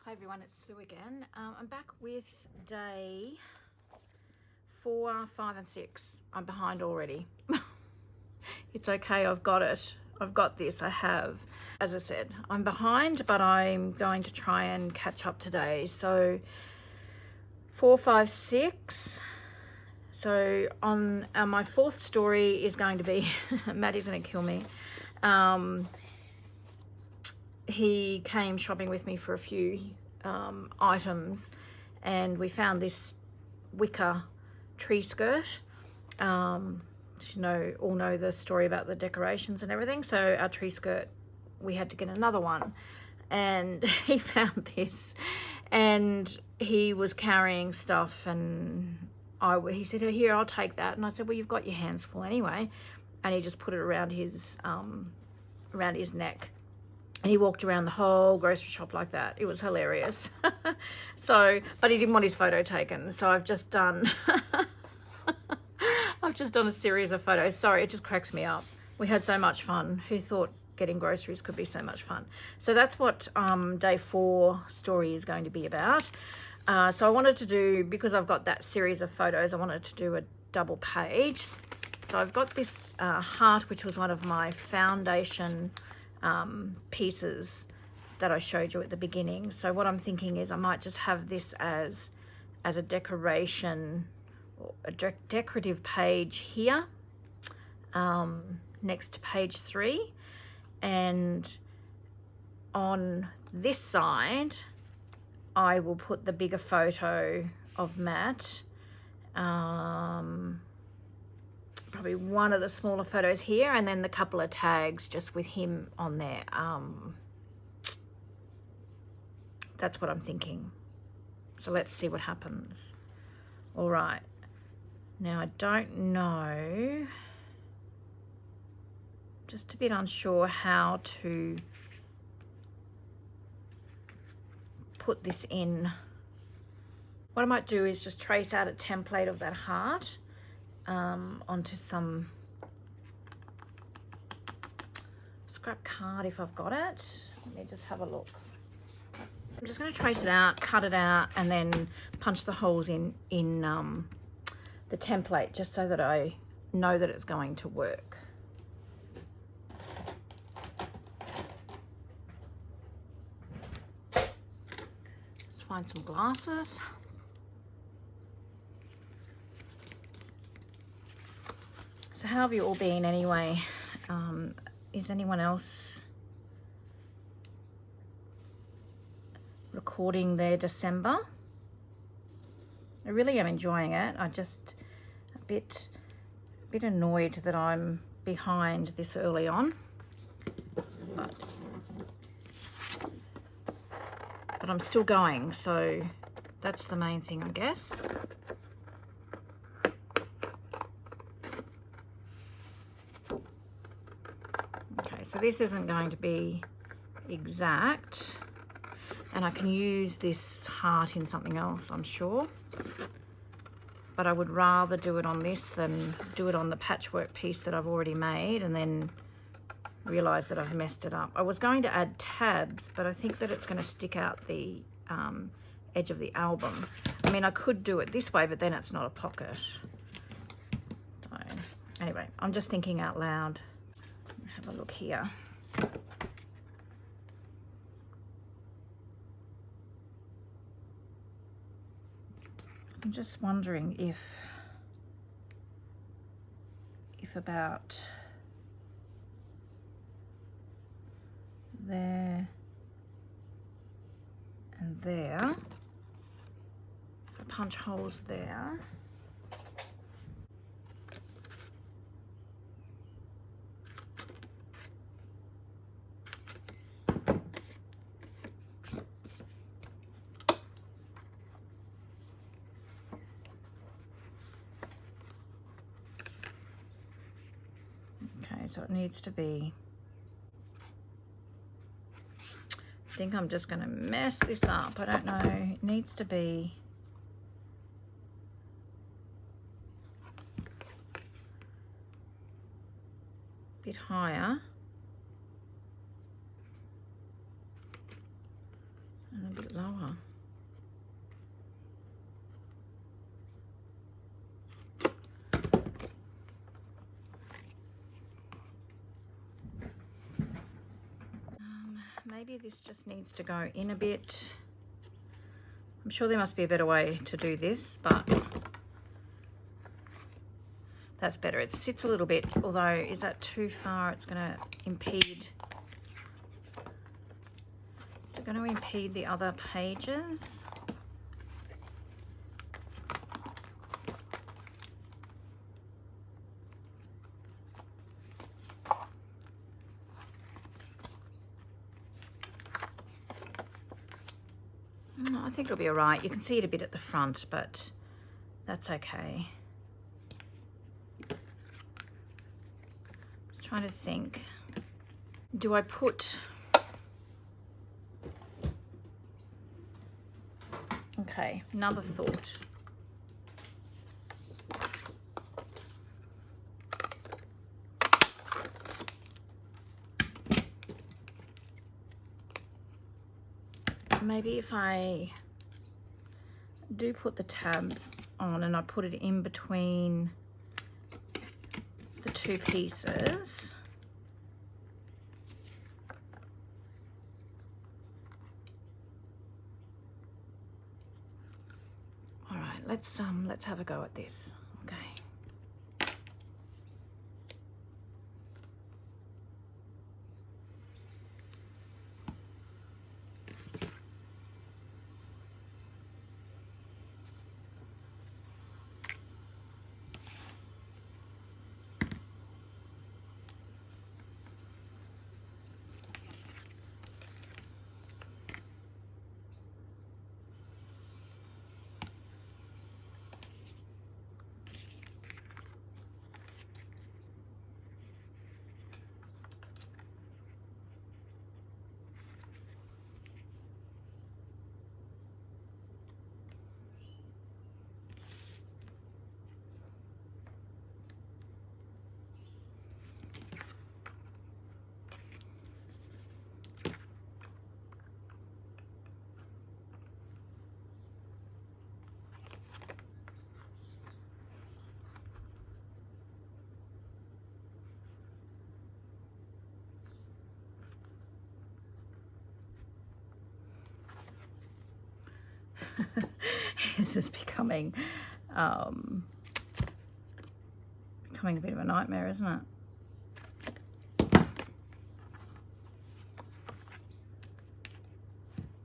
Hi everyone, it's Sue again. I'm back with day 4, 5 and 6. I'm behind already. It's okay, I've got it. I've got this, I have. As I said, I'm behind, but I'm going to try and catch up today. So 4, 5, 6. So on my fourth story is going to be, Maddie's gonna kill me. He came shopping with me for a few items, and we found this wicker tree skirt. All know the story about the decorations and everything. So our tree skirt, we had to get another one, and he found this, and he was carrying stuff, and he said, "Oh, here, I'll take that." And I said, "Well, you've got your hands full anyway," and he just put it around his neck. And he walked around the whole grocery shop like that. It was hilarious. But he didn't want his photo taken. So I've just done, a series of photos. Sorry, it just cracks me up. We had so much fun. Who thought getting groceries could be so much fun? So that's what day 4 story is going to be about. So I wanted to do, because I've got that series of photos, I wanted to do a double page. So I've got this heart, which was one of my foundation pieces that I showed you at the beginning. So what I'm thinking is I might just have this as a decoration, or a decorative page here, next to page 3, and on this side I will put the bigger photo of Matt, probably one of the smaller photos here, and then the couple of tags just with him on there. That's what I'm thinking. So let's see what happens. All right. Now I don't know, just a bit unsure how to put this in. What I might do is just trace out a template of that heart onto some scrap card if I've got it. Let me just have a look. I'm just going to trace it out, cut it out, and then punch the holes in the template, just so that I know that it's going to work. Let's find some glasses. So how have you all been anyway? Is anyone else recording their December? I really am enjoying it. I just a bit annoyed that I'm behind this early on, but I'm still going, so that's the main thing, I guess. So this isn't going to be exact, and I can use this heart in something else, I'm sure, but I would rather do it on this than do it on the patchwork piece that I've already made and then realize that I've messed it up. I was going to add tabs, but I think that it's going to stick out the edge of the album. I mean, I could do it this way, but then it's not a pocket. So anyway, I'm just thinking out loud. Have a look here. I'm just wondering if about there and there, if I punch holes there, so it needs to be, I think I'm just going to mess this up. I don't know. It needs to be a bit higher and a bit lower. maybe this just needs to go in a bit. I'm sure there must be a better way to do this, but that's better. It sits a little bit, although is that too far? It's going to impede. Is it going to impede the other pages? I think it'll be all right. You can see it a bit at the front, but that's okay. Just trying to think. Do I put... Okay, another thought. Maybe if I do put the tabs on and I put it in between the two pieces, all right, let's have a go at this. Okay. This is becoming a bit of a nightmare, isn't it?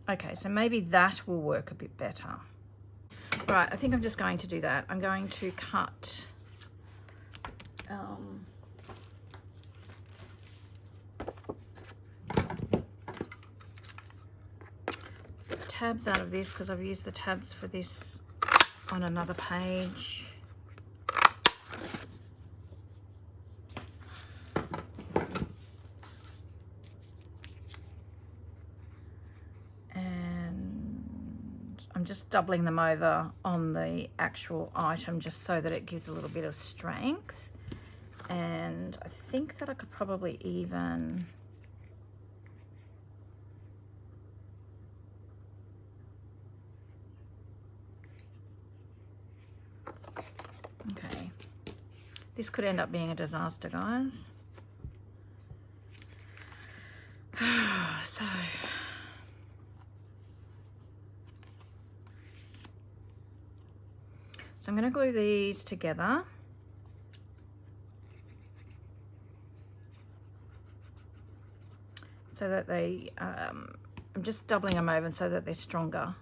Okay, so maybe that will work a bit better. Right, I think I'm just going to do that. I'm going to cut tabs out of this because I've used the tabs for this on another page. And I'm just doubling them over on the actual item just so that it gives a little bit of strength. And I think that I could probably even... Okay, this could end up being a disaster, guys. So I'm going to glue these together. So that they, I'm just doubling them over so that they're stronger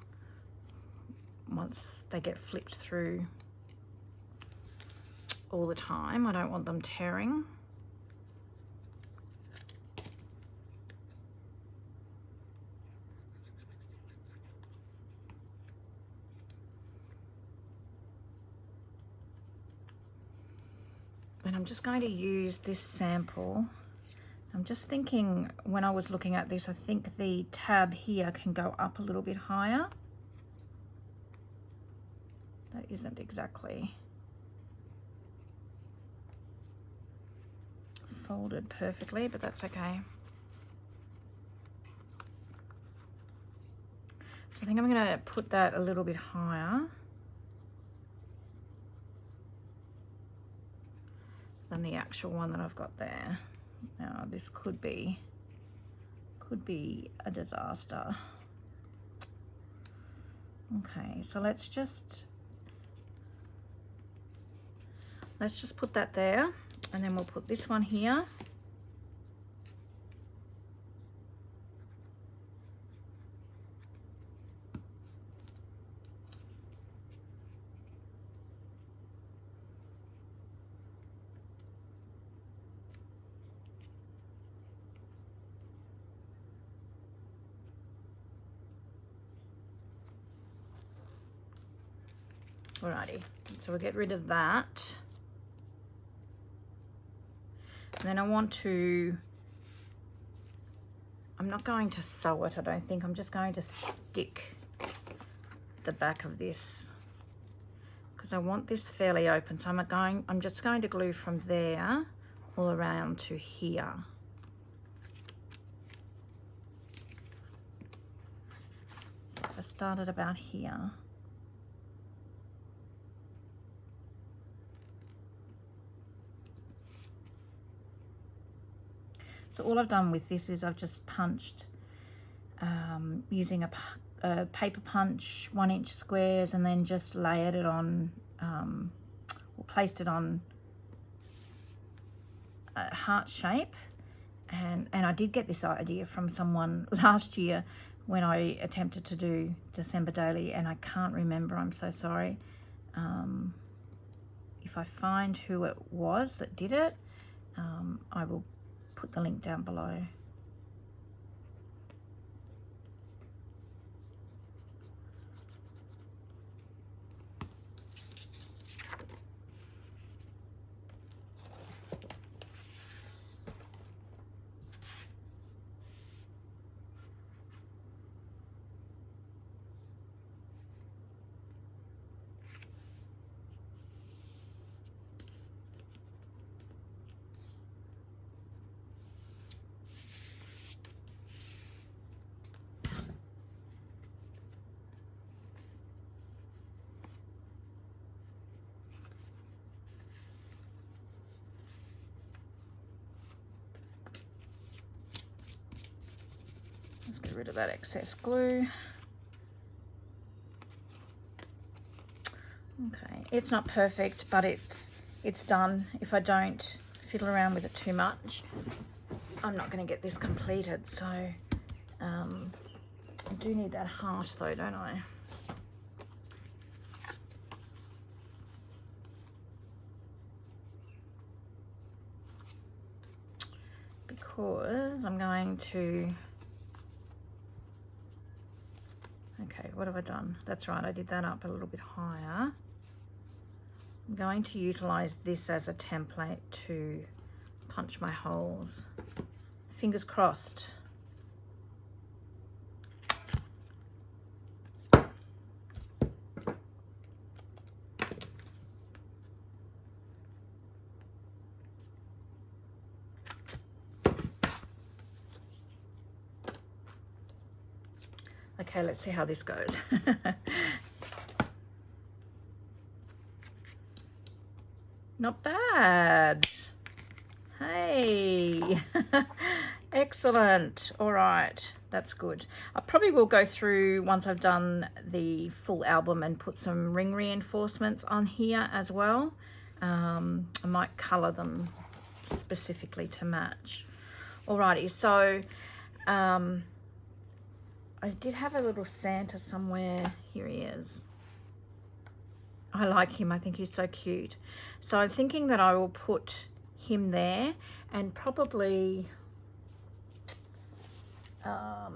once they get flipped through all the time. I don't want them tearing. And I'm just going to use this sample. I'm just thinking, when I was looking at this, I think the tab here can go up a little bit higher. That isn't exactly folded perfectly, but that's okay. So I think I'm going to put that a little bit higher than the actual one that I've got there. Now this could be could be a disaster. Okay, so let's just put that there, and then we'll put this one here. Alrighty, so we'll get rid of that. And then I want to, I'm not going to sew it, I don't think. I'm just going to stick the back of this because I want this fairly open. So I'm just going to glue from there all around to here. So if I started about here. So all I've done with this is I've just punched using a paper punch, 1-inch squares, and then just layered it on, or placed it on a heart shape. And I did get this idea from someone last year when I attempted to do December Daily, and I can't remember, I'm so sorry. If I find who it was that did it, I will put the link down below. Let's get rid of that excess glue. Okay, it's not perfect, but it's done. If I don't fiddle around with it too much, I'm not going to get this completed. So I do need that heart though, don't I? Because I'm going to, okay, what have I done? That's right, I did that up a little bit higher. I'm going to utilize this as a template to punch my holes. Fingers crossed. Okay, let's see how this goes. Not bad. Hey, excellent. All right, that's good. I probably will go through once I've done the full album and put some ring reinforcements on here as well. I might color them specifically to match. Alrighty, so I did have a little Santa somewhere. Here he is. I like him. I think he's so cute. So I'm thinking that I will put him there and probably a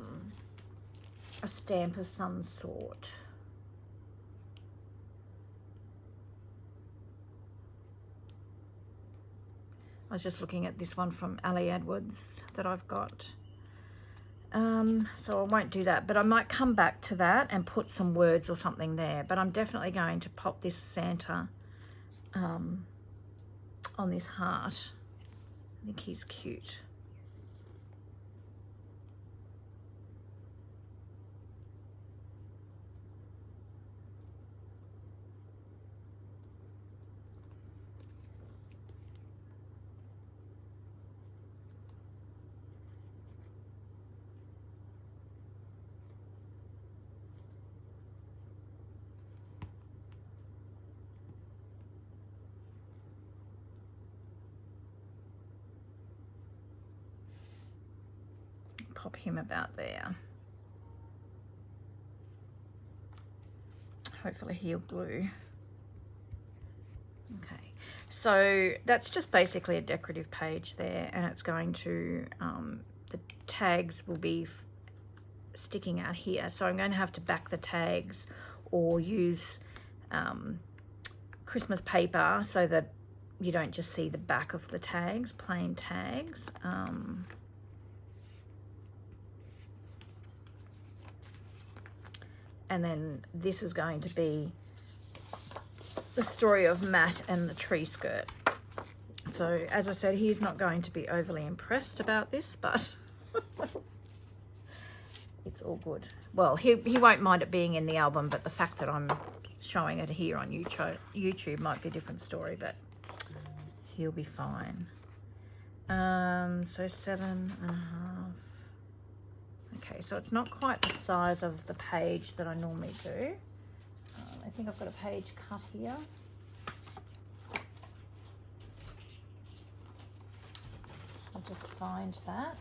stamp of some sort. I was just looking at this one from Ali Edwards that I've got. So I won't do that, but I might come back to that and put some words or something there. But I'm definitely going to pop this Santa on this heart. I think he's cute. pop him about there. Hopefully he'll glue. Okay, so that's just basically a decorative page there, and it's going to, the tags will be sticking out here. So I'm going to have to back the tags or use Christmas paper so that you don't just see the back of the tags, plain tags. And then this is going to be the story of Matt and the tree skirt. So as I said, he's not going to be overly impressed about this, but it's all good. Well, he won't mind it being in the album, but the fact that I'm showing it here on YouTube might be a different story, but he'll be fine. So 7.5. Okay, so it's not quite the size of the page that I normally do. I think I've got a page cut here. I'll just find that.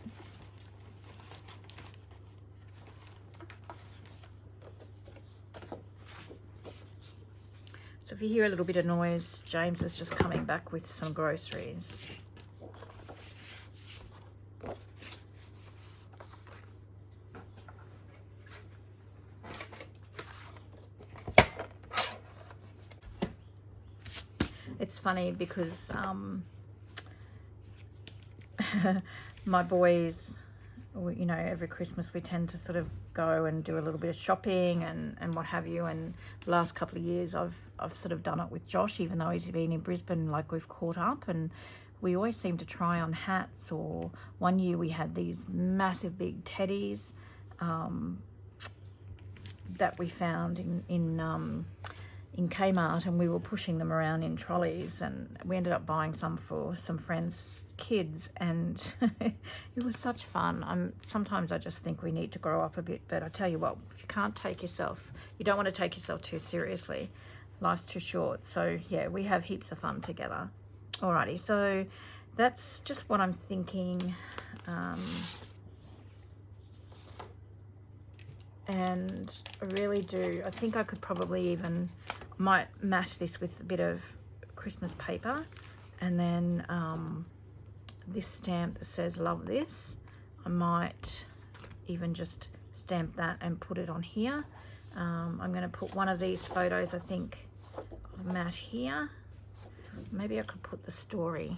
So if you hear a little bit of noise, James is just coming back with some groceries. It's funny because my boys, you know, every Christmas we tend to sort of go and do a little bit of shopping and what have you. And the last couple of years I've sort of done it with Josh, even though he's been in Brisbane, like we've caught up, and we always seem to try on hats. Or one year we had these massive big teddies that we found in Kmart, and we were pushing them around in trolleys, and we ended up buying some for some friends' kids, and it was such fun. Sometimes I just think we need to grow up a bit, but I tell you what, if you can't take yourself, you don't want to take yourself too seriously. Life's too short. So yeah, we have heaps of fun together. Alrighty, so that's just what I'm thinking. And I really do, I think I could probably even might match this with a bit of Christmas paper, and then this stamp that says love this, I might even just stamp that and put it on here. I'm going to put one of these photos, I think, of Matt here. Maybe I could put the story.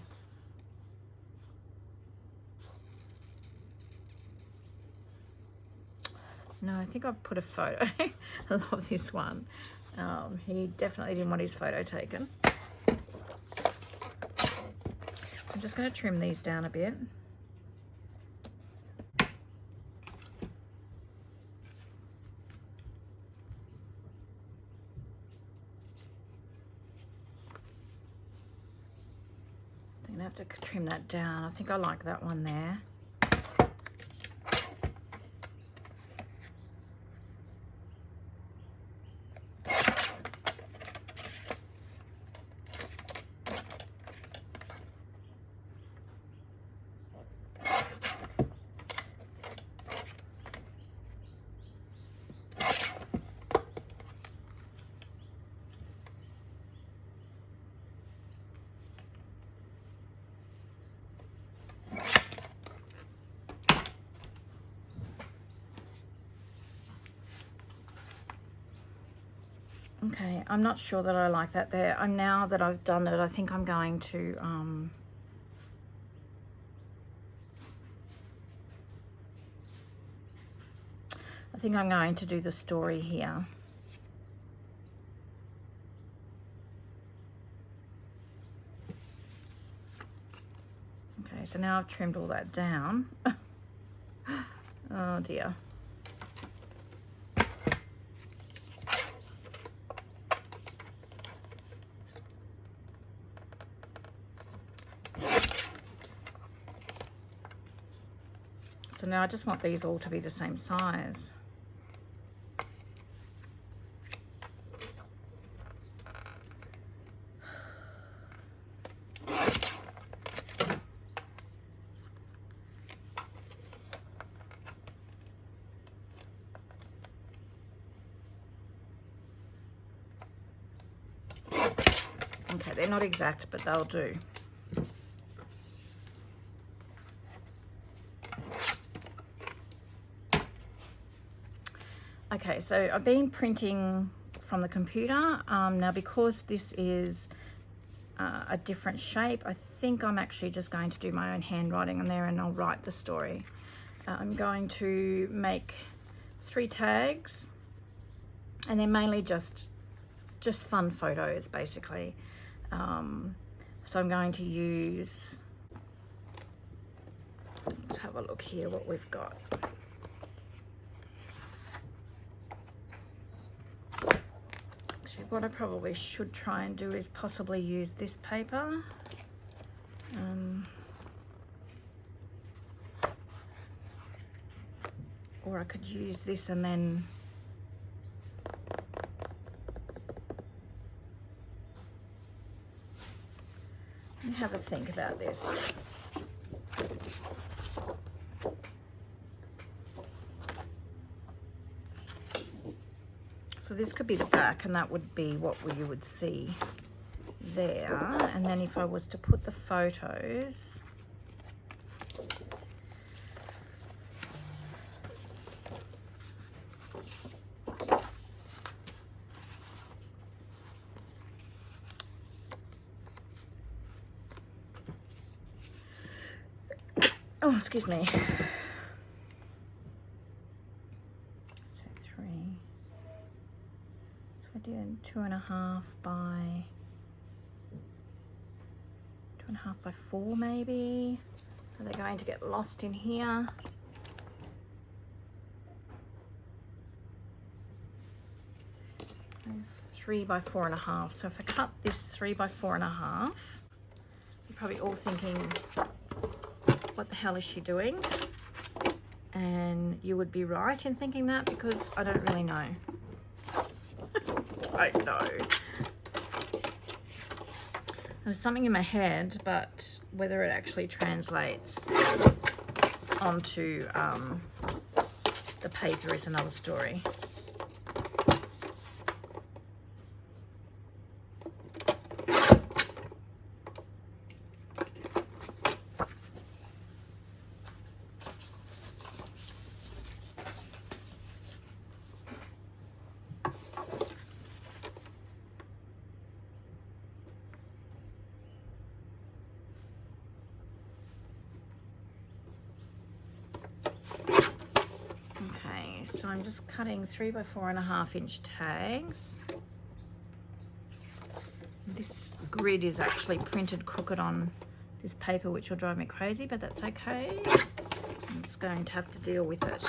No, I think I've put a photo. I love this one. He definitely didn't want his photo taken. So I'm just going to trim these down a bit. I'm going to have to trim that down. I think I like that one there. Okay, I'm not sure that I like that there. Now that I've done it, I think I'm going to do the story here. Okay, so now I've trimmed all that down. Oh dear. So now I just want these all to be the same size. Okay, they're not exact, but they'll do. Okay, so I've been printing from the computer. Now because this is a different shape, I think I'm actually just going to do my own handwriting on there and I'll write the story. I'm going to make 3 tags, and they're mainly just fun photos basically. So I'm going to use, let's have a look here what we've got. Actually, what I probably should try and do is possibly use this paper. Or I could use this and then have a think about this. So this could be the back, and that would be what you would see there. And then if I was to put the photos, oh, excuse me. So 3. So I did 2.5 by 2.5 by 4 maybe. Are they going to get lost in here? And 3 by 4.5. So if I cut this 3 by 4.5, you're probably all thinking, what the hell is she doing? And you would be right in thinking that, because I don't really know. I don't know. There's something in my head, but whether it actually translates onto the paper is another story. So I'm just cutting 3 by 4.5 inch tags. This grid is actually printed crooked on this paper, which will drive me crazy, but that's okay. I'm just going to have to deal with it.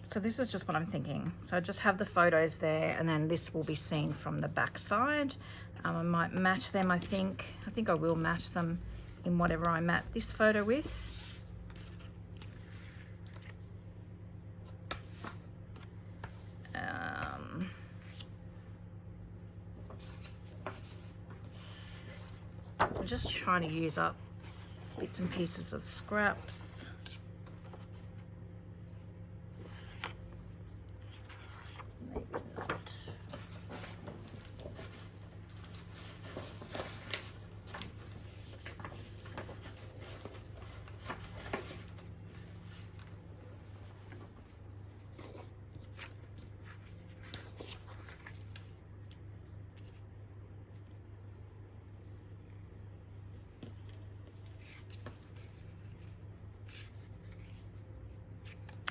So this is just what I'm thinking. So I just have the photos there, and then this will be seen from the back side. I might match them, I think. I think I will match them in whatever I mat this photo with. I'm just trying to use up bits and pieces of scraps.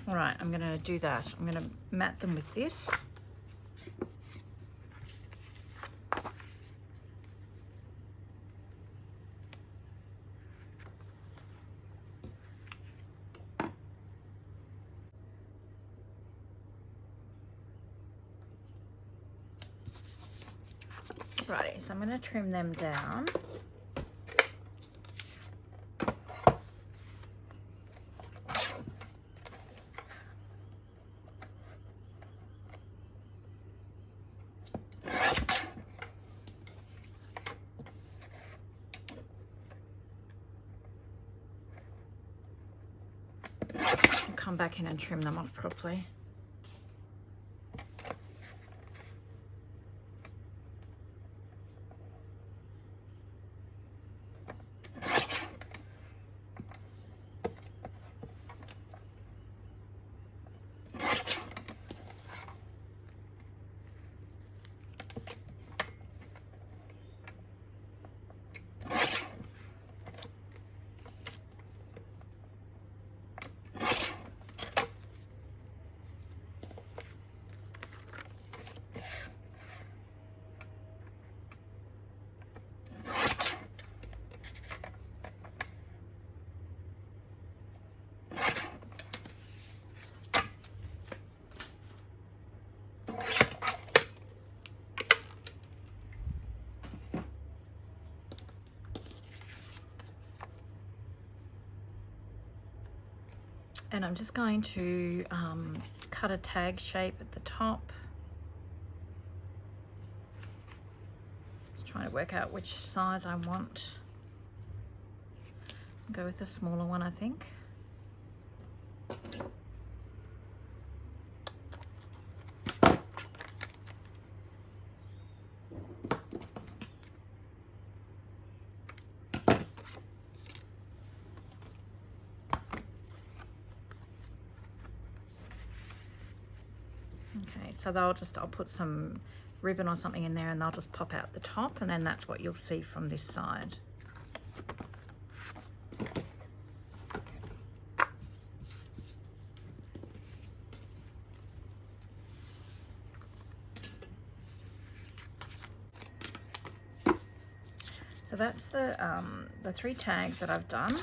All right, I'm gonna do that. I'm gonna mat them with this. Righty, so I'm gonna trim them down. come back in and trim them off properly. And I'm just going to cut a tag shape at the top. Just trying to work out which size I want. Go with the smaller one, I think. Okay, so I'll put some ribbon or something in there and they'll just pop out the top, and then that's what you'll see from this side. So that's the 3 tags that I've done.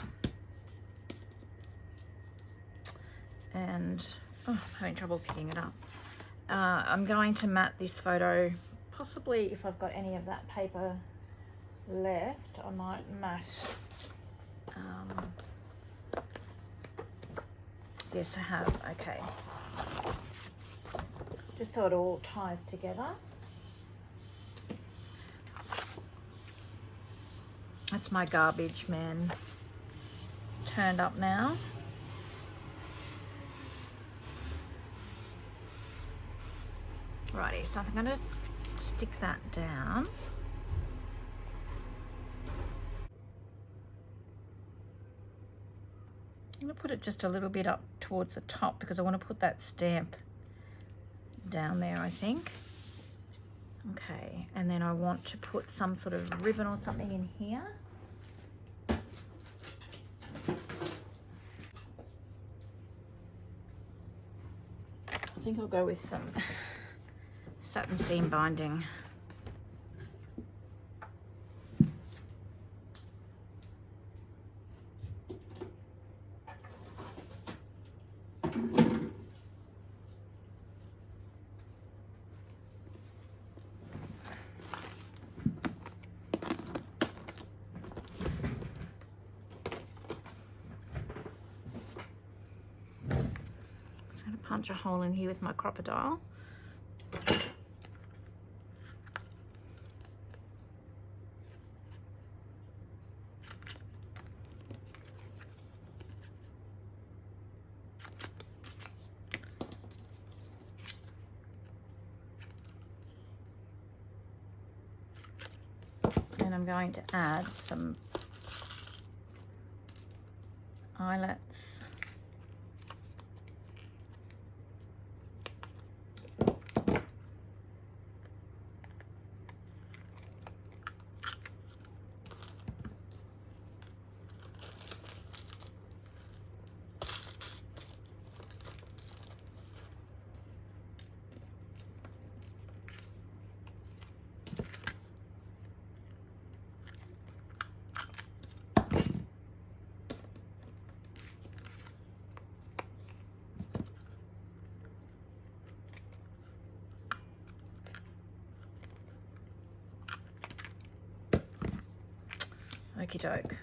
And I'm having trouble picking it up. I'm going to mat this photo. Possibly, if I've got any of that paper left, I might mat. Yes, I have. Okay. Just so it all ties together. That's my garbage man. It's turned up now. Righty, so I'm going to stick that down. I'm going to put it just a little bit up towards the top because I want to put that stamp down there, I think. Okay, and then I want to put some sort of ribbon or something in here. I think I'll go with some satin seam binding. I'm going to punch a hole in here with my crocodile. And I'm going to add some eyelets. Okie doke.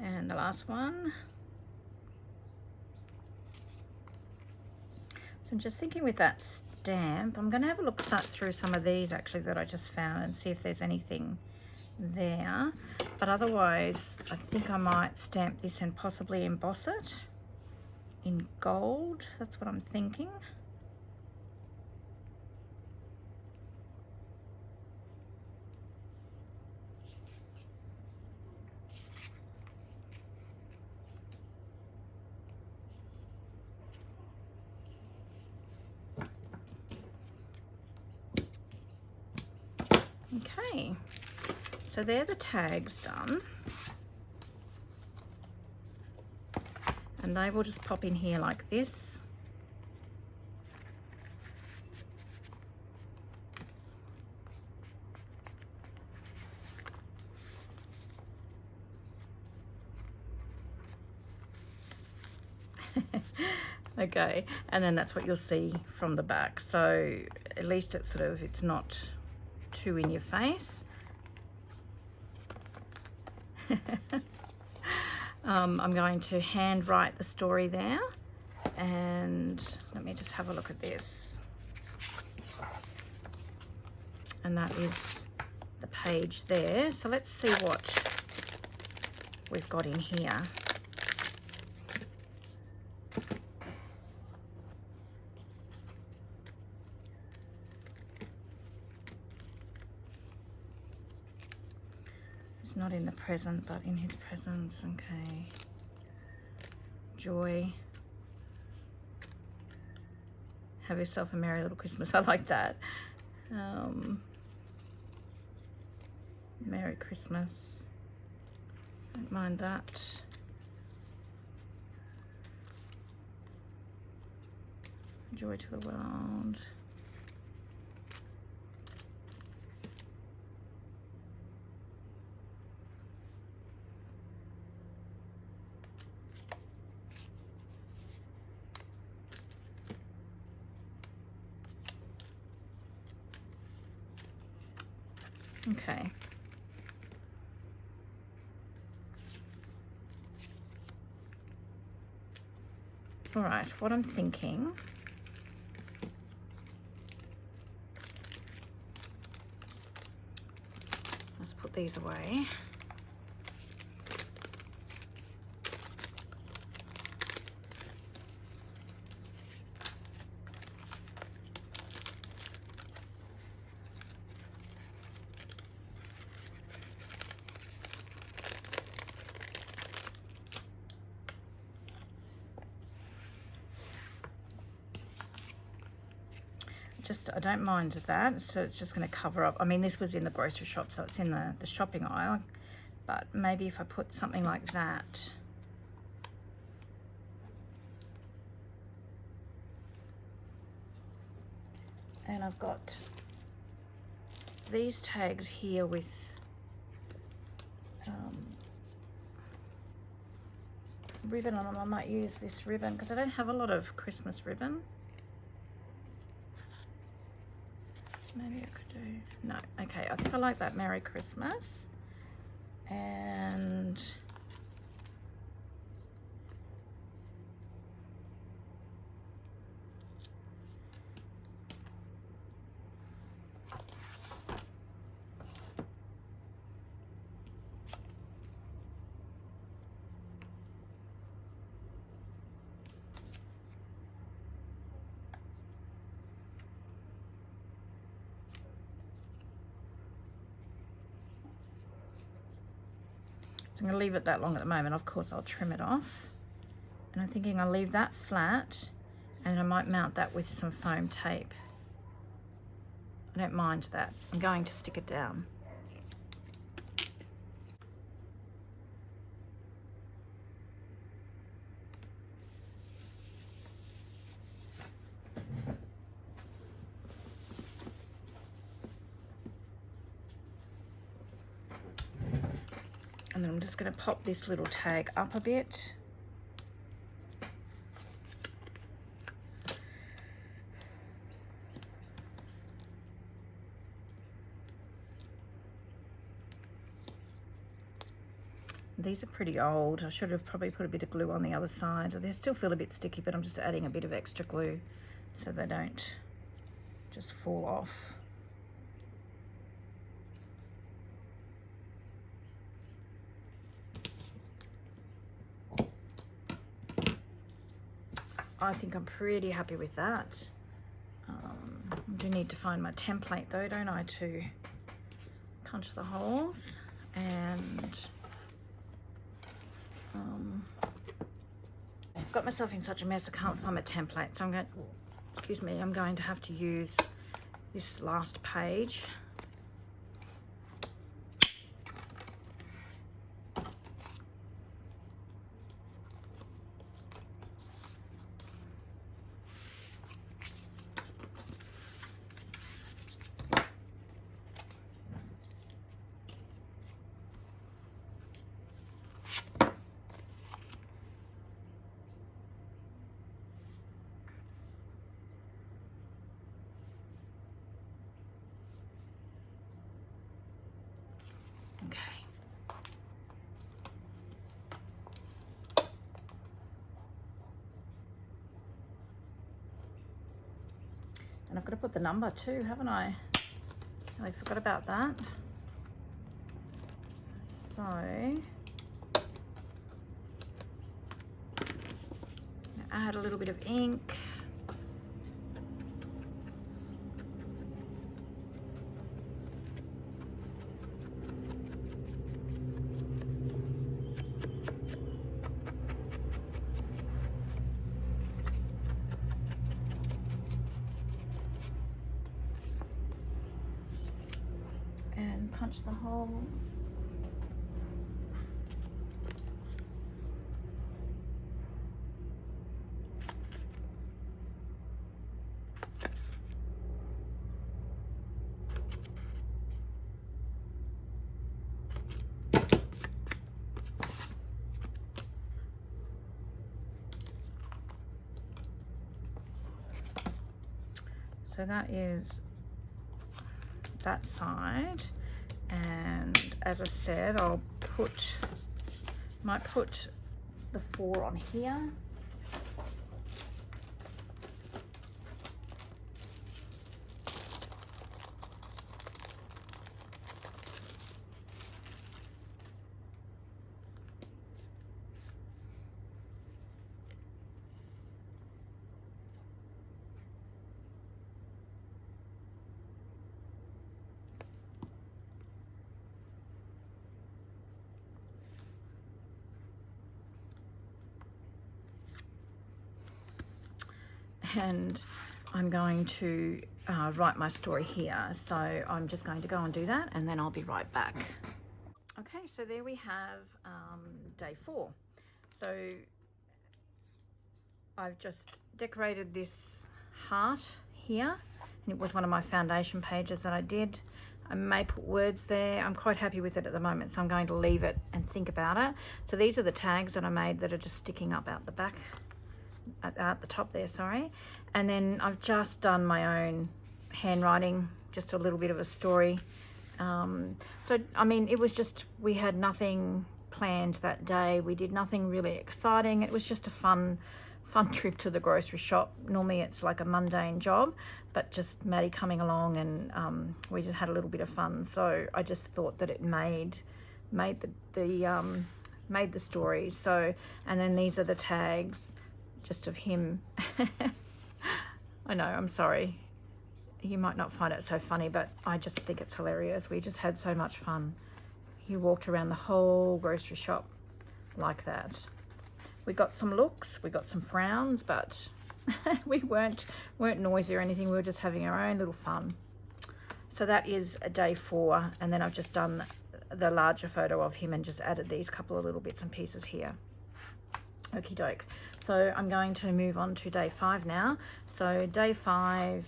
And the last one. So I'm just thinking with that stamp, I'm going to have a look through some of these actually that I just found and see if there's anything there. But otherwise, I think I might stamp this and possibly emboss it in gold. That's what I'm thinking. Okay, so they're the tags done. And they will just pop in here like this. Okay, and then that's what you'll see from the back. So at least it's sort of, it's not too in your face. I'm going to hand write the story there, and let me just have a look at this. And that is the page there. So let's see what we've got in here. Not in the present, but in his presence. Okay. Joy. Have yourself a merry little Christmas. I like that. Merry Christmas. Don't mind that. Joy to the world. Okay. All right, what I'm thinking, let's put these away. I don't mind that, so it's just going to cover up. I mean, this was in the grocery shop, so it's in the shopping aisle, but maybe if I put something like that. And I've got these tags here with ribbon on them. I might use this ribbon because I don't have a lot of Christmas ribbon. Maybe I could do, no, okay, I think I like that Merry Christmas. And so I'm going to leave it that long at the moment. Of course, I'll trim it off. And I'm thinking I'll leave that flat, and I might mount that with some foam tape. I don't mind that. I'm going to stick it down. And then I'm just going to pop this little tag up a bit. These are pretty old. I should have probably put a bit of glue on the other side. They still feel a bit sticky, but I'm just adding a bit of extra glue so they don't just fall off. I think I'm pretty happy with that. I do need to find my template though, don't I, to punch the holes. And I've got myself in such a mess I can't find my template, so I'm going to have to use this last page. Okay. And I've got to put the number too, haven't I? I forgot about that. So add a little bit of ink. And punch the holes. So that is that side, and as I said, might put the 4 on here. And I'm going to write my story here. So I'm just going to go and do that, and then I'll be right back. Okay, so there we have day 4. So I've just decorated this heart here, and it was one of my foundation pages that I did. I may put words there. I'm quite happy with it at the moment, so I'm going to leave it and think about it. So these are the tags that I made that are just sticking up out the back, at the top there, sorry. And then I've just done my own handwriting, just a little bit of a story. So I mean, it was just, we had nothing planned that day. We did nothing really exciting. It was just a fun trip to the grocery shop. Normally it's like a mundane job, but just Maddie coming along, and we just had a little bit of fun. So I just thought that it made the story. So, and then these are the tags just of him. I know, I'm sorry, you might not find it so funny, but I just think it's hilarious. We just had so much fun. He walked around the whole grocery shop like that. We got some looks, we got some frowns, but we weren't noisy or anything. We were just having our own little fun. So that is a day 4, and then I've just done the larger photo of him and just added these couple of little bits and pieces here. Okie doke. So I'm going to move on to day 5 now. So day 5,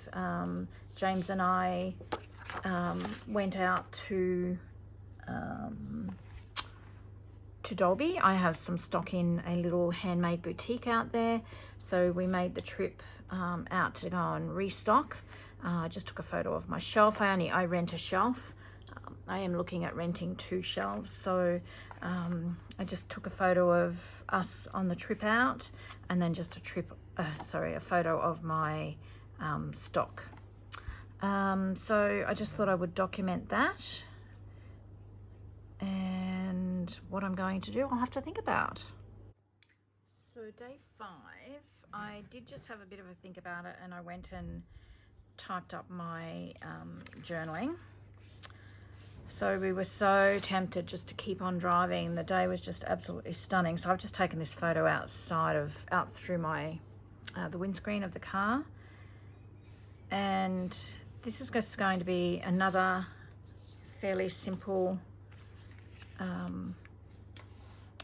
James and I went out to Dalby. I have some stock in a little handmade boutique out there. So we made the trip out to go and restock. I just took a photo of my shelf. I rent a shelf. I am looking at renting 2 shelves. So I just took a photo of us on the trip out, and then just a photo of my stock. So I just thought I would document that, and what I'm going to do, I'll have to think about. So day 5, I did just have a bit of a think about it, and I went and typed up my journaling. So we were so tempted just to keep on driving. The day was just absolutely stunning. So I've just taken this photo out through my the windscreen of the car, and this is just going to be another fairly simple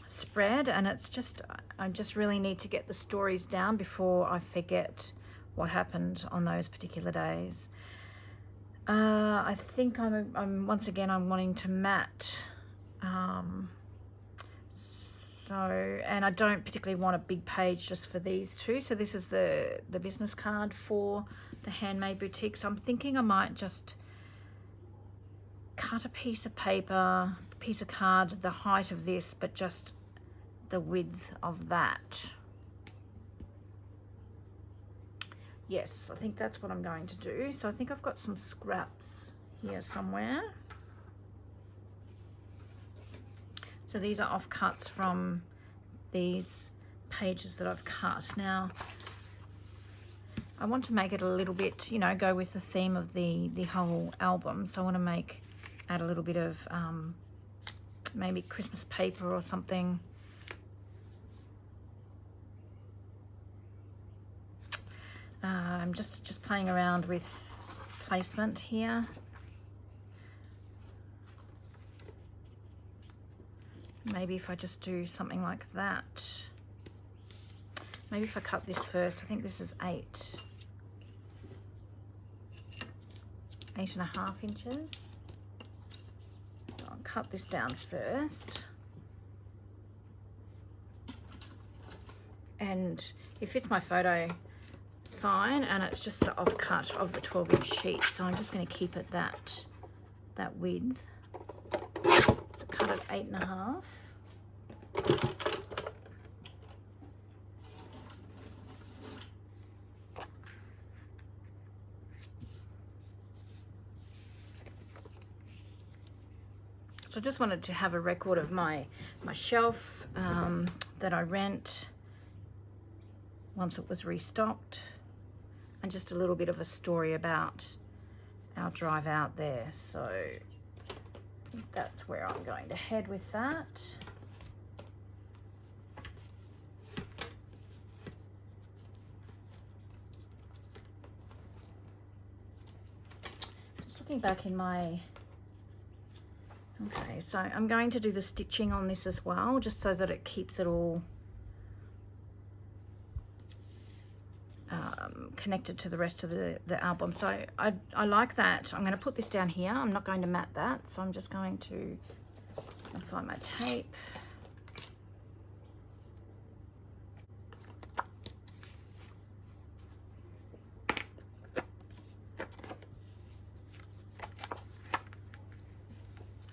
spread, and it's just, I just really need to get the stories down before I forget what happened on those particular days. I think I'm once again, I'm wanting to mat. And I don't particularly want a big page just for these 2. So this is the business card for the Handmade Boutique. So I'm thinking I might just cut a piece of paper, piece of card, the height of this, but just the width of that. Yes, I think that's what I'm going to do. So I think I've got some scraps here somewhere. So these are offcuts from these pages that I've cut. Now, I want to make it a little bit, you know, go with the theme of the whole album. So I want to add a little bit of maybe Christmas paper or something. I'm just playing around with placement here. Maybe if I just do something like that. Maybe if I cut this first. I think this is 8.5 inches. So I'll cut this down first. And it fits my photo fine, and it's just the offcut of the 12-inch sheet. So I'm just going to keep it that width. So cut at 8.5. So I just wanted to have a record of my shelf that I rent once it was restocked, and just a little bit of a story about our drive out there. So that's where I'm going to head with that. Just looking back in my, okay, so I'm going to do the stitching on this as well, just so that it keeps it all connected to the rest of the album. So I like that. I'm going to put this down here. I'm not going to mat that, so I'm just going to find my tape.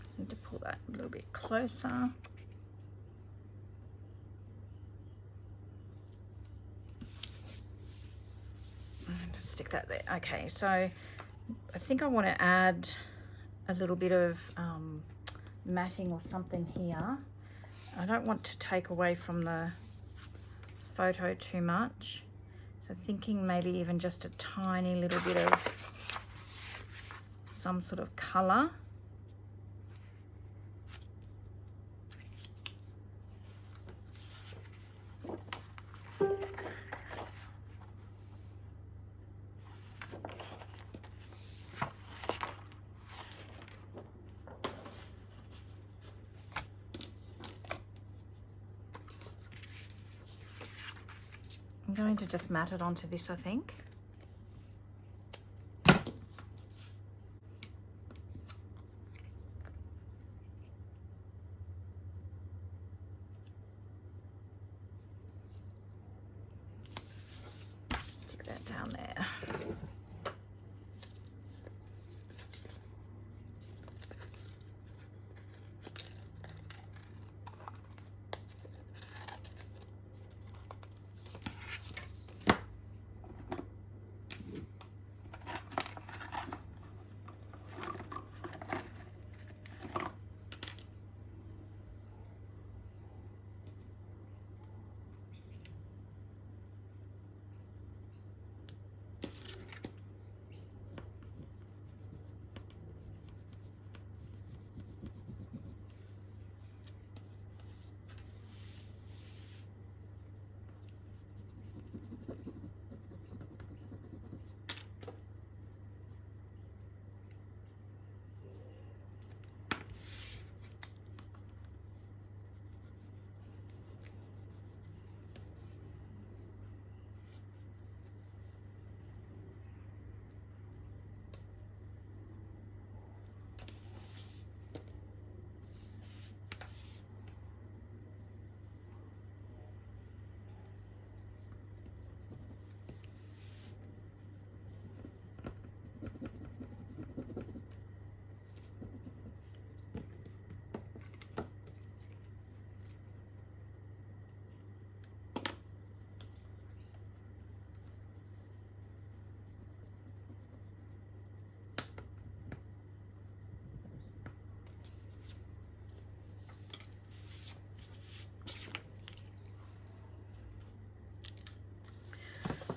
Just need to pull that a little bit closer. Stick that there. Okay, so I think I want to add a little bit of matting or something here. I don't want to take away from the photo too much, so thinking maybe even just a tiny little bit of some sort of color. I'm going to just mat it onto this, I think. Stick that down there.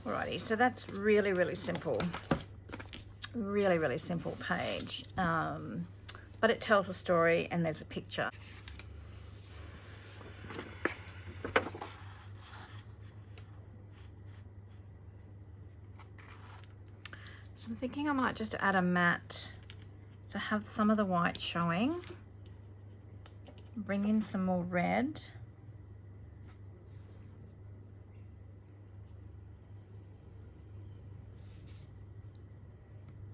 Alrighty, so that's really, really simple. Really, really simple page. But it tells a story and there's a picture. So I'm thinking I might just add a matte to have some of the white showing. Bring in some more red.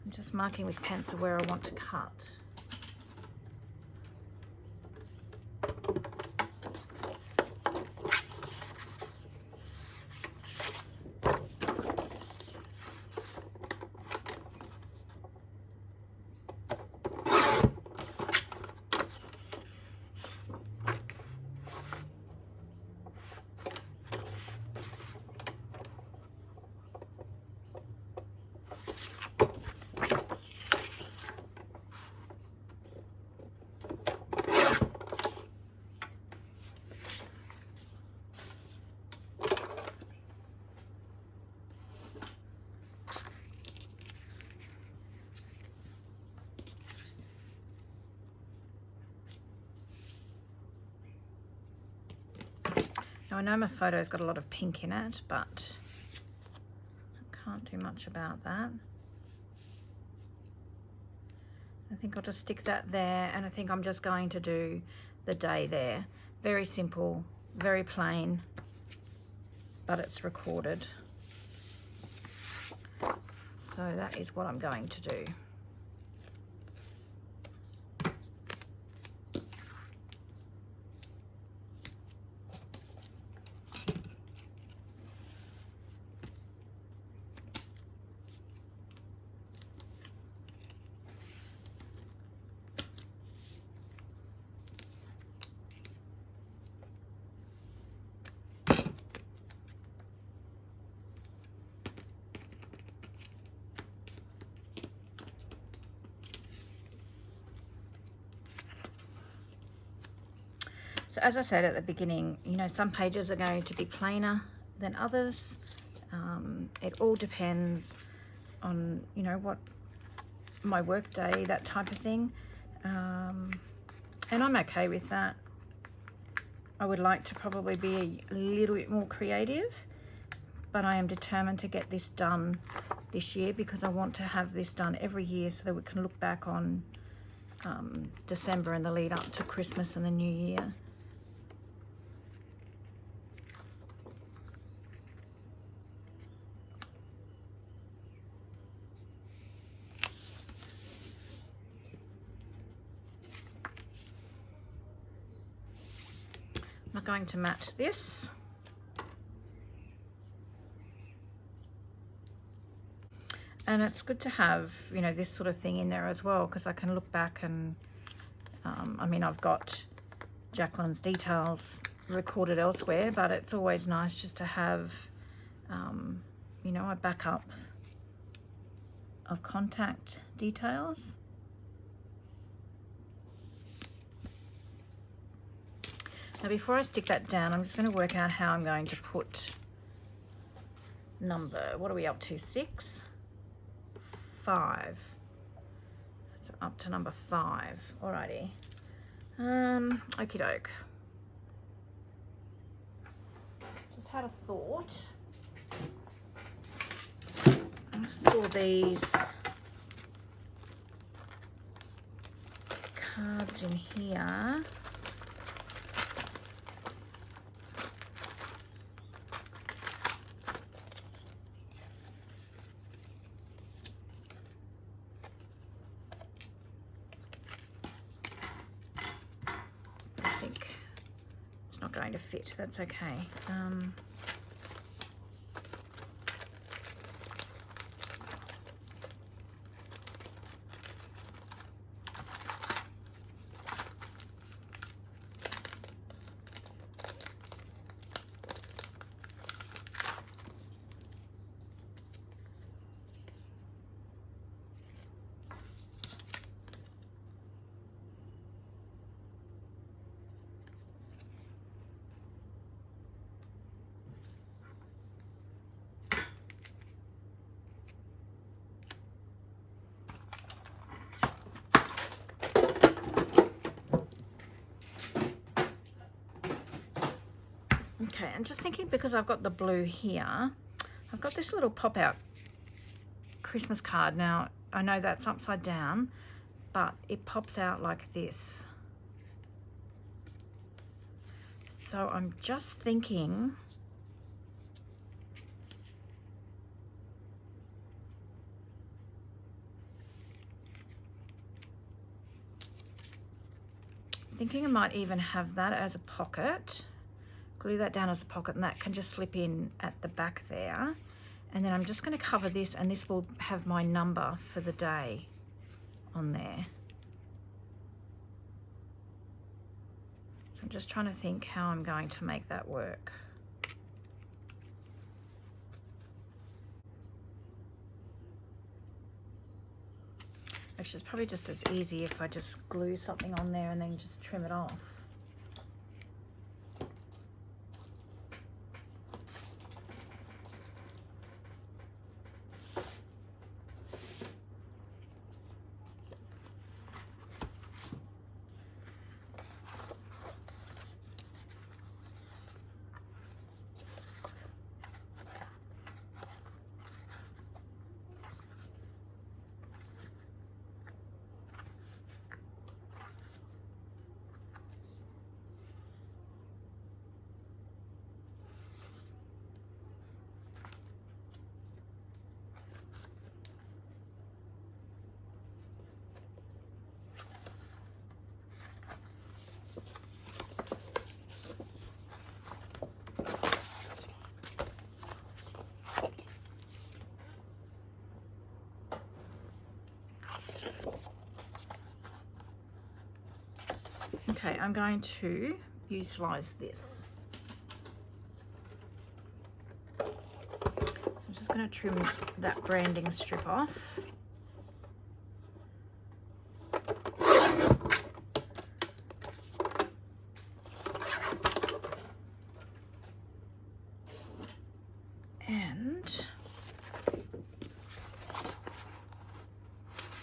I'm just marking with pencil where I want to cut. Now I know my photo's got a lot of pink in it, but I can't do much about that. I think I'll just stick that there, and I think I'm just going to do the day there. Very simple, very plain, but it's recorded. So that is what I'm going to do. So as I said at the beginning, you know, some pages are going to be plainer than others. It all depends on, you know, what my work day, that type of thing. And I'm okay with that. I would like to probably be a little bit more creative, but I am determined to get this done this year because I want to have this done every year so that we can look back on December and the lead up to Christmas and the New Year. I'm not going to match this. And it's good to have, you know, this sort of thing in there as well, because I can look back and, I mean, I've got Jacqueline's details recorded elsewhere, but it's always nice just to have, you know, a backup of contact details. Now before I stick that down, I'm just going to work out how I'm going to put number, what are we up to, 6? 5. So up to number 5. Alrighty. Okie doke. Just had a thought. I saw these cards in here. Going to fit, that's okay. Okay, and just thinking, because I've got the blue here, I've got this little pop-out Christmas card. Now, I know that's upside down, but it pops out like this. So I'm just thinking, I might even have that as a pocket. Glue that down as a pocket, and that can just slip in at the back there. And then I'm just going to cover this, and this will have my number for the day on there. So I'm just trying to think how I'm going to make that work. Actually, it's probably just as easy if I just glue something on there and then just trim it off. Okay, I'm going to utilize this. So I'm just going to trim that branding strip off. And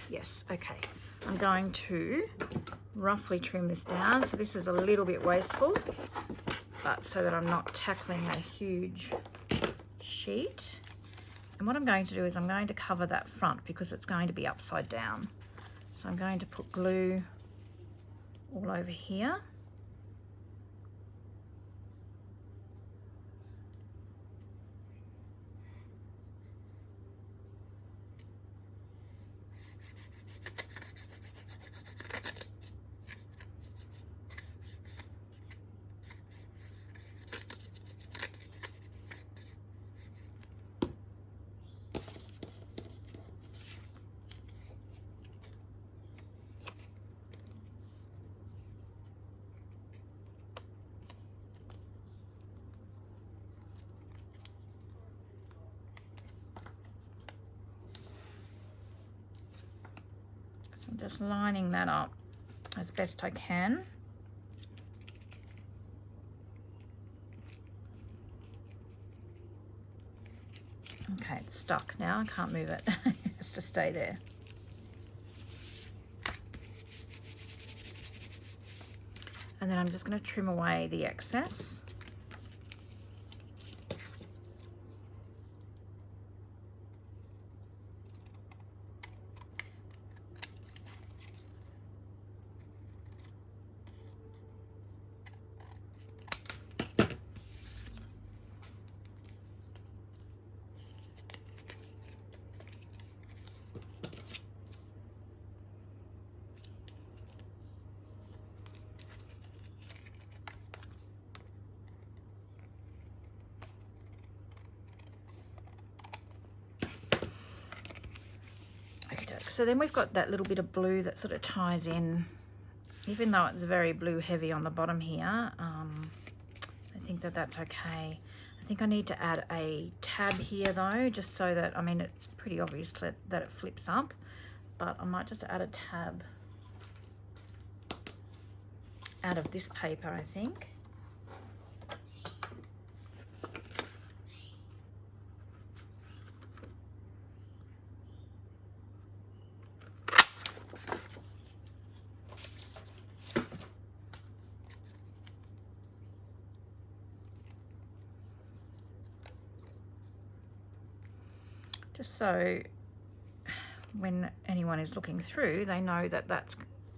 yes, okay. I'm going to roughly trim this down. So this is a little bit wasteful, but so that I'm not tackling a huge sheet. And what I'm going to do is I'm going to cover that front because it's going to be upside down. So I'm going to put glue all over here. I'm just lining that up as best I can. Okay, it's stuck now. I can't move it. It has to stay there. And then I'm just going to trim away the excess. So then we've got that little bit of blue that sort of ties in, even though it's very blue heavy on the bottom here. I think that that's okay. I think I need to add a tab here though, just so that, I mean, it's pretty obvious that it flips up, but I might just add a tab out of this paper, I think. just so when anyone is looking through, they know that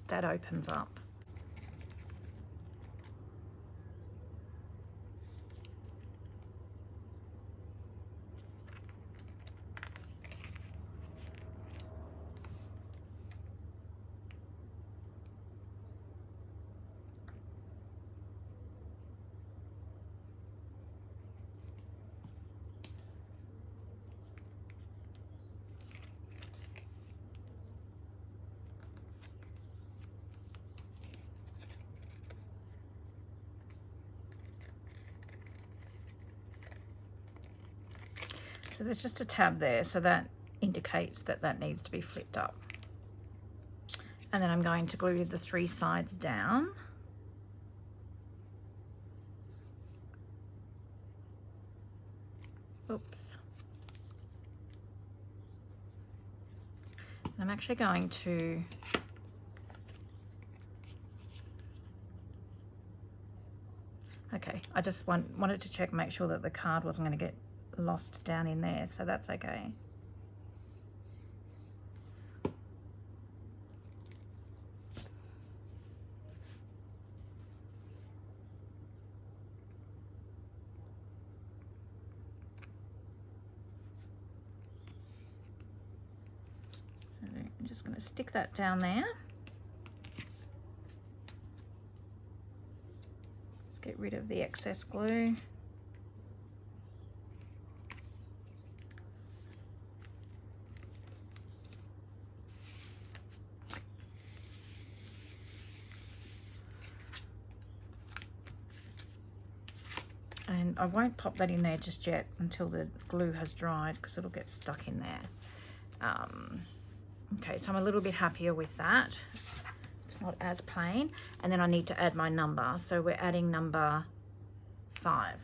that opens up. So there's just a tab there, so that indicates that that needs to be flipped up. And then I'm going to glue the 3 sides down. Oops. And I'm actually going to okay, I just wanted to check, make sure that the card wasn't going to get lost down in there, so that's okay. So I'm just going to stick that down there. Let's get rid of the excess glue. And I won't pop that in there just yet until the glue has dried, because it'll get stuck in there. Okay, so I'm a little bit happier with that. It's not as plain. And then I need to add my number. So we're adding number 5.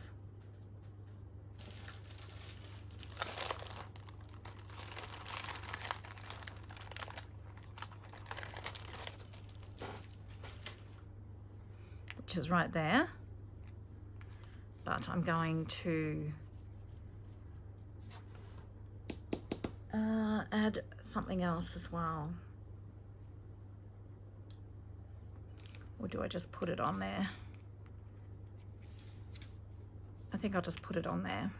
Which is right there. But I'm going to add something else as well. Or do I just put it on there? I think I'll just put it on there.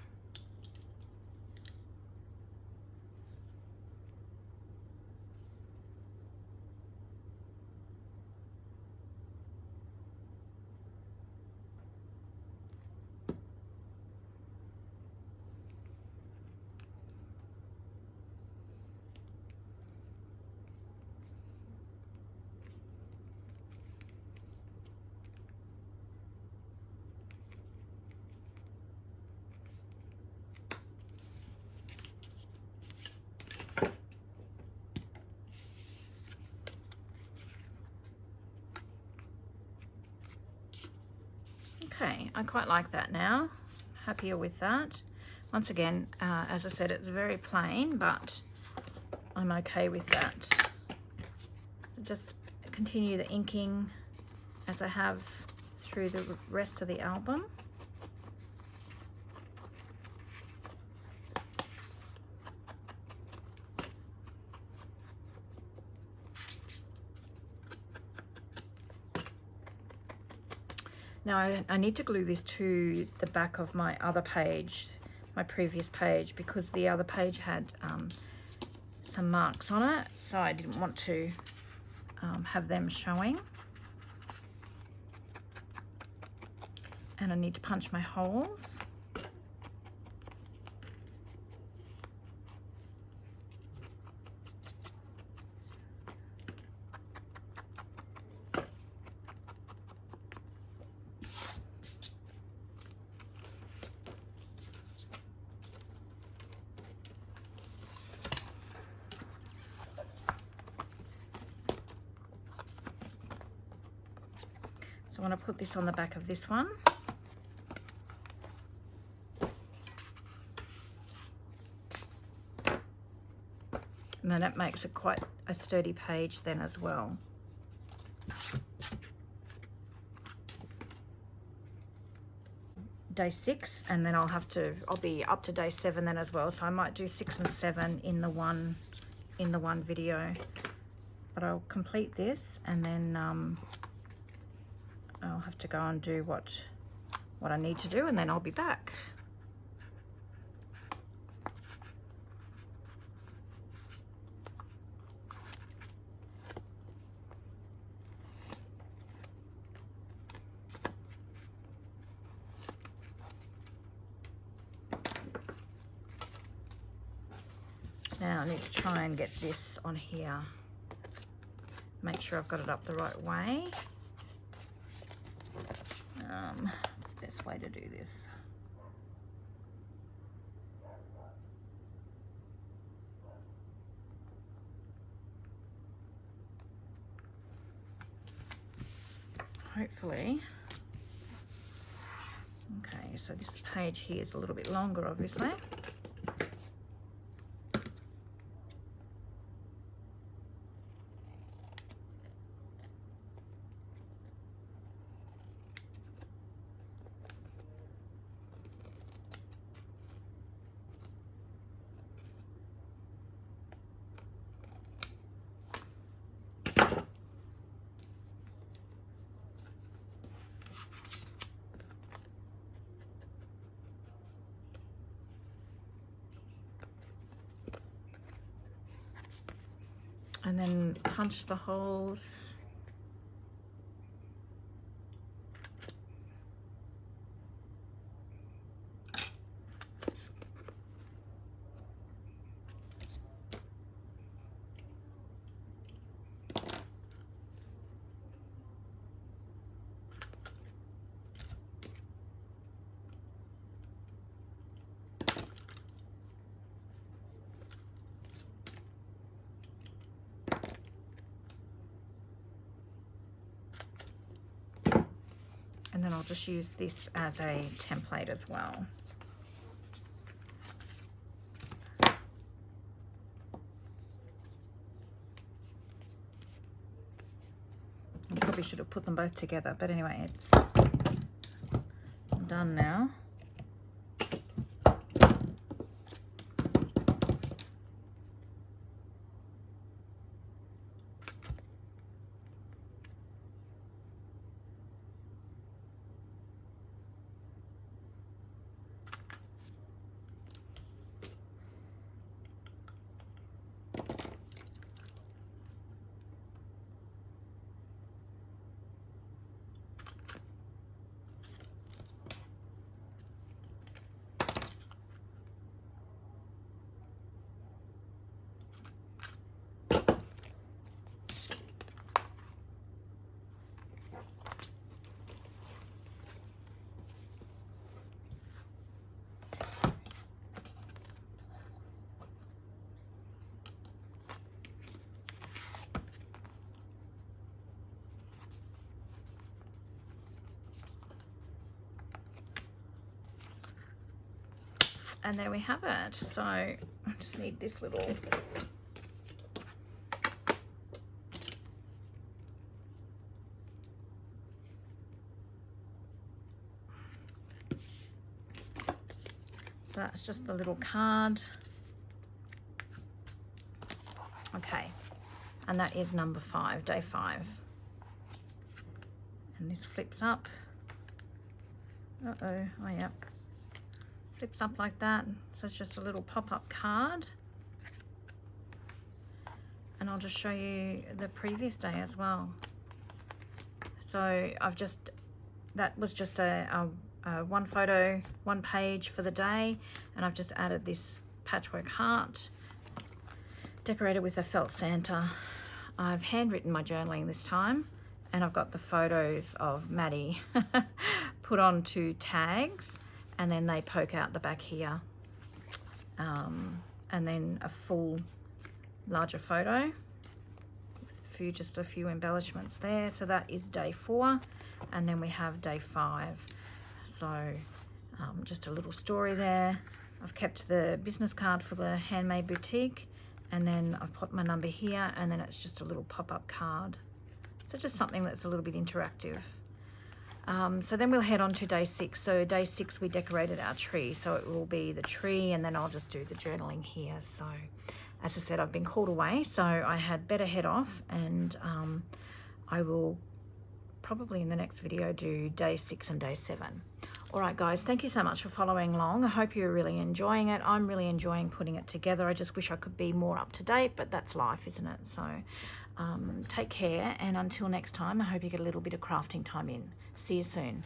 Okay, I quite like that now. Happier with that. Once again, as I said, it's very plain, but I'm okay with that. So just continue the inking as I have through the rest of the album. Now I need to glue this to the back of my other page, my previous page, because the other page had some marks on it, so I didn't want to have them showing. And I need to punch my holes. I want to put this on the back of this one. And then that makes it quite a sturdy page then as well. day 6, and then I'll be up to day 7 then as well. So I might do 6 and 7 in the one video. But I'll complete this, and then I'll have to go and do what I need to do, and then I'll be back. Now I need to try and get this on here. Make sure I've got it up the right way. It's the best way to do this. Hopefully. Okay, so this page here is a little bit longer, obviously. And then punch the holes. And then I'll just use this as a template as well. I probably should have put them both together, but anyway, it's done now. And there we have it. So I just need this little that's just the little card. Okay, and that is number 5, day 5. And this flips up. Oh yeah. Flips up like that. So it's just a little pop-up card. And I'll just show you the previous day as well. So that was just a one photo, one page for the day, and I've just added this patchwork heart decorated with a felt Santa. I've handwritten my journaling this time, and I've got the photos of Maddie put onto tags, and then they poke out the back here, and then a full larger photo with just a few embellishments there. So that is day 4, and then we have day 5. So just a little story there. I've kept the business card for the Handmade Boutique, and then I've put my number here, and then it's just a little pop-up card. So just something that's a little bit interactive. So then we'll head on to day 6. So day 6 we decorated our tree, so it will be the tree, and then I'll just do the journaling here. So as I said, I've been called away, so I had better head off, and I will probably in the next video do day 6 and day 7. All right, guys, thank you so much for following along. I hope you're really enjoying it. I'm really enjoying putting it together. I just wish I could be more up to date, but that's life, isn't it? So take care, and until next time, I hope you get a little bit of crafting time in. See you soon.